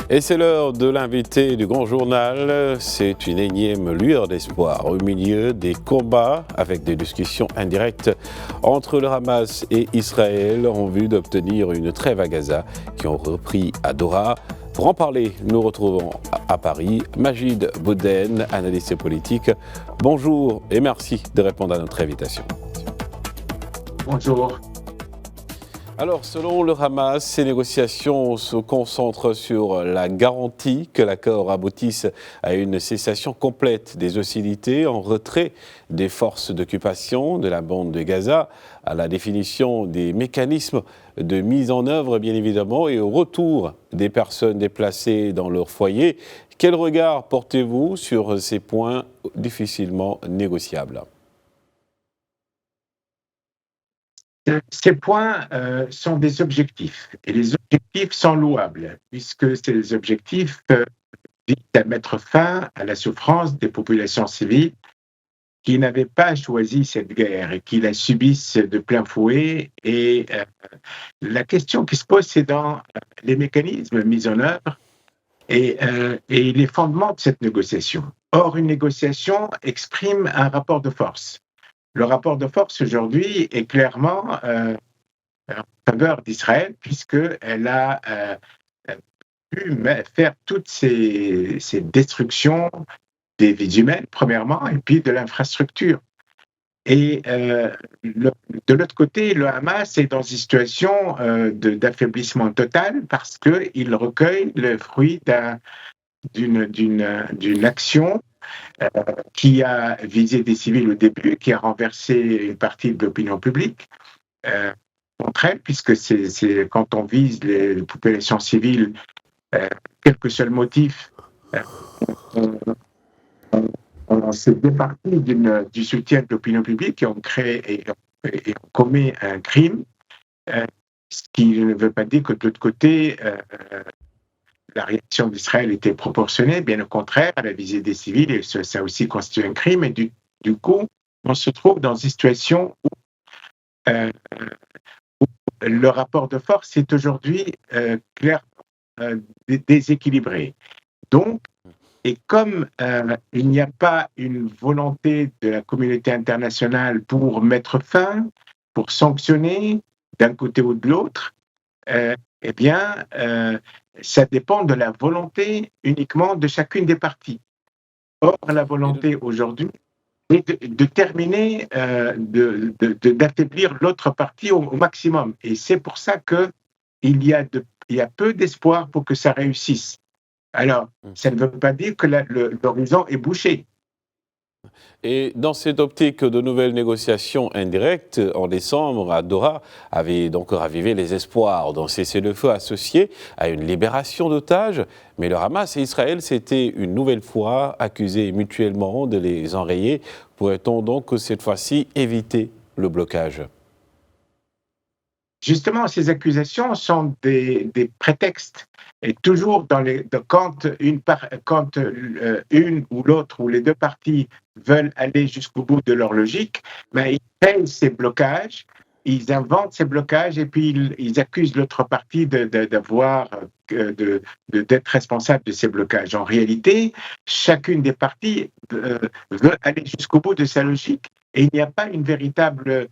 Et c'est l'heure de l'invité du Grand Journal. C'est une énième lueur d'espoir au milieu des combats avec des discussions indirectes entre le Hamas et Israël en vue d'obtenir une trêve à Gaza qui ont repris à Doha. Pour en parler, nous retrouvons à Paris Majid Bouden, analyste politique. Bonjour et merci de répondre à notre invitation. Bonjour. Alors, selon le Hamas, ces négociations se concentrent sur la garantie que l'accord aboutisse à une cessation complète des hostilités, en retrait des forces d'occupation de la bande de Gaza, à la définition des mécanismes de mise en œuvre, bien évidemment, et au retour des personnes déplacées dans leur foyer. Quel regard portez-vous sur ces points difficilement négociables ? Ces points sont des objectifs, et les objectifs sont louables, puisque ces objectifs visent à mettre fin à la souffrance des populations civiles qui n'avaient pas choisi cette guerre et qui la subissent de plein fouet. Et la question qui se pose, c'est dans les mécanismes mis en œuvre et les fondements de cette négociation. Or, une négociation exprime un rapport de force. Le rapport de force aujourd'hui est clairement en faveur d'Israël, puisqu'elle a pu faire toutes ces destructions des vies humaines, premièrement, et puis de l'infrastructure. Et de l'autre côté, le Hamas est dans une situation d'affaiblissement total parce qu'il recueille le fruit d'une action qui a visé des civils au début, qui a renversé une partie de l'opinion publique contre elle, puisque c'est quand on vise les populations civiles, quel que soit le motif, on s'est départi du soutien de l'opinion publique et on crée et on commet un crime, ce qui ne veut pas dire que de l'autre côté, la réaction d'Israël était proportionnée, bien au contraire, elle a visé des civils et ça aussi constitue un crime. Et du coup, on se trouve dans une situation où le rapport de force est aujourd'hui clairement déséquilibré. Donc, et comme il n'y a pas une volonté de la communauté internationale pour mettre fin, pour sanctionner d'un côté ou de l'autre, eh bien, ça dépend de la volonté uniquement de chacune des parties. Or, la volonté aujourd'hui est de terminer, d'affaiblir l'autre partie au maximum. Et c'est pour ça qu'il y a peu d'espoir pour que ça réussisse. Alors, ça ne veut pas dire que l'horizon est bouché. Et dans cette optique, de nouvelles négociations indirectes en décembre à Doha avaient donc ravivé les espoirs d'un cessez-le-feu associé à une libération d'otages. Mais le Hamas et Israël s'étaient une nouvelle fois accusés mutuellement de les enrayer. Pourrait-on donc cette fois-ci éviter le blocage ? Justement, ces accusations sont des prétextes. Et toujours quand une ou l'autre ou les deux parties veulent aller jusqu'au bout de leur logique, ils créent ces blocages, ils inventent ces blocages et puis ils accusent l'autre partie d'être responsable de ces blocages. En réalité, chacune des parties veut aller jusqu'au bout de sa logique et il n'y a pas une véritable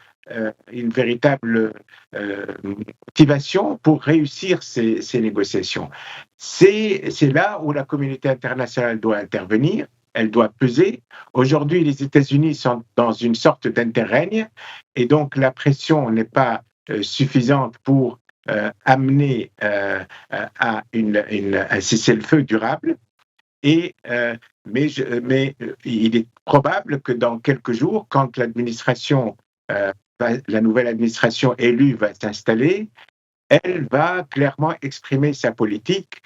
motivation pour réussir ces négociations. C'est là où la communauté internationale doit intervenir, elle doit peser. Aujourd'hui, les États-Unis sont dans une sorte d'interrègne et donc la pression n'est pas suffisante pour amener à un cessez-le-feu durable. Mais il est probable que dans quelques jours, quand la nouvelle administration élue va s'installer, elle va clairement exprimer sa politique.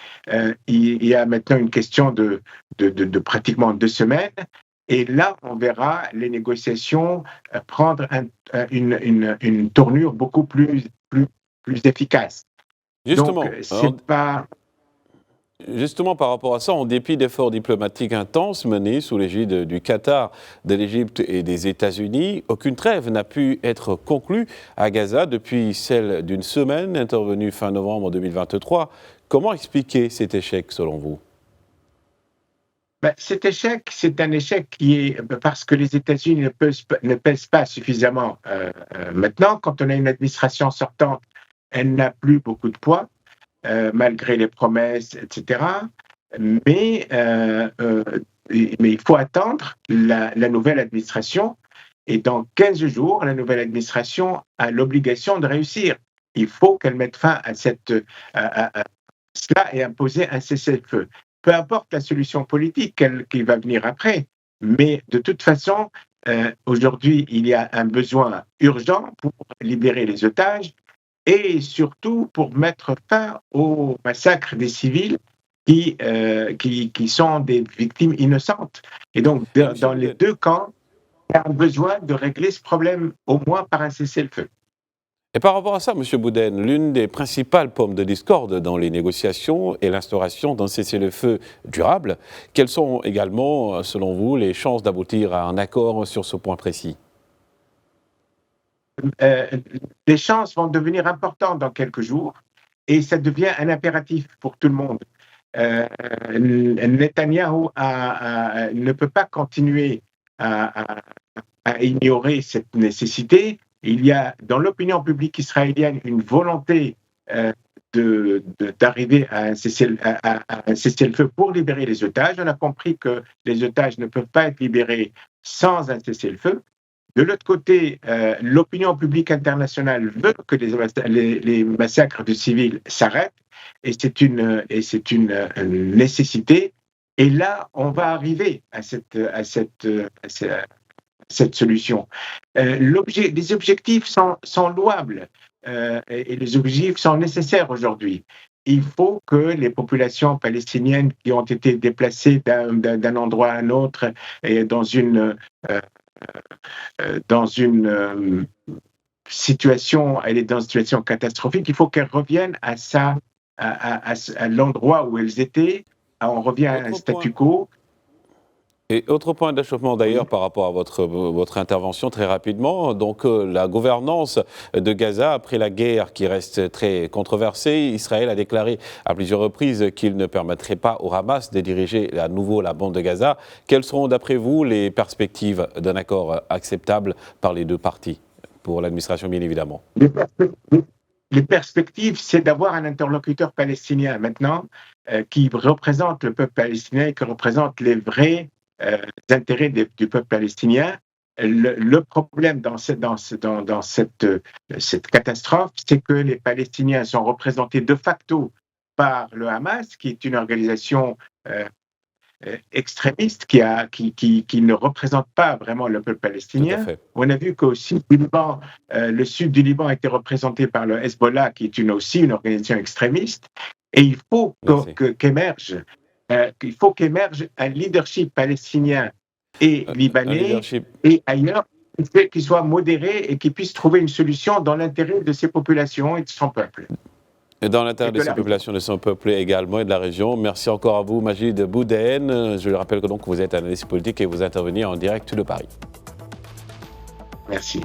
Il y a maintenant une question de pratiquement 2 semaines. Et là, on verra les négociations prendre une tournure beaucoup plus efficace. Justement, donc, c'est pas... Justement, par rapport à ça, en dépit d'efforts diplomatiques intenses menés sous l'égide du Qatar, de l'Égypte et des États-Unis, aucune trêve n'a pu être conclue à Gaza depuis celle d'une semaine intervenue fin novembre 2023. Comment expliquer cet échec selon vous? Cet échec, c'est un échec qui est parce que les États-Unis ne pèsent pas suffisamment. Maintenant, quand on a une administration sortante, elle n'a plus beaucoup de poids, malgré les promesses, etc. Mais, mais il faut attendre la nouvelle administration. Et dans 15 jours, la nouvelle administration a l'obligation de réussir. Il faut qu'elle mette fin à cela et imposer un cessez-le-feu. Peu importe la solution politique qui va venir après, mais de toute façon, aujourd'hui, il y a un besoin urgent pour libérer les otages et surtout pour mettre fin au massacre des civils qui sont des victimes innocentes. Et donc, dans les deux camps, il y a besoin de régler ce problème au moins par un cessez-le-feu. Et par rapport à ça, M. Boudenne, l'une des principales pommes de discorde dans les négociations est l'instauration d'un cessez-le-feu durable. Quelles sont également, selon vous, les chances d'aboutir à un accord sur ce point précis? Les chances vont devenir importantes dans quelques jours et ça devient un impératif pour tout le monde. Netanyahou ne peut pas continuer à ignorer cette nécessité. Il y a dans l'opinion publique israélienne une volonté d'arriver à un cessez-le-feu pour libérer les otages. On a compris que les otages ne peuvent pas être libérés sans un cessez-le-feu. De l'autre côté, l'opinion publique internationale veut que les massacres de civils s'arrêtent et c'est une nécessité. Et là, on va arriver à cette solution. Les objectifs sont louables et les objectifs sont nécessaires aujourd'hui. Il faut que les populations palestiniennes qui ont été déplacées d'un endroit à un autre et dans une situation, elle est dans une situation catastrophique, il faut qu'elles reviennent à l'endroit où elles étaient. On revient à un statu quo. Et autre point d'achoppement d'ailleurs par rapport à votre intervention très rapidement, donc la gouvernance de Gaza après la guerre qui reste très controversée, Israël a déclaré à plusieurs reprises qu'il ne permettrait pas au Hamas de diriger à nouveau la bande de Gaza. Quelles seront d'après vous les perspectives d'un accord acceptable par les deux parties, pour l'administration bien évidemment? Les perspectives, c'est d'avoir un interlocuteur palestinien maintenant qui représente le peuple palestinien, qui représente les vrais intérêts du peuple palestinien. Le problème dans cette catastrophe, c'est que les Palestiniens sont représentés de facto par le Hamas, qui est une organisation extrémiste qui ne représente pas vraiment le peuple palestinien. On a vu qu'au sud du Liban, le sud du Liban était représenté par le Hezbollah, qui est aussi une organisation extrémiste. Et il faut qu'émerge un leadership palestinien et libanais et ailleurs qui soit modéré et qui puisse trouver une solution dans l'intérêt de ces populations et de son peuple. Et dans l'intérêt de ces populations, de son peuple également et de la région. Merci encore à vous, Majid Boudenne. Je le rappelle que donc vous êtes analyste politique et vous intervenez en direct de Paris. Merci.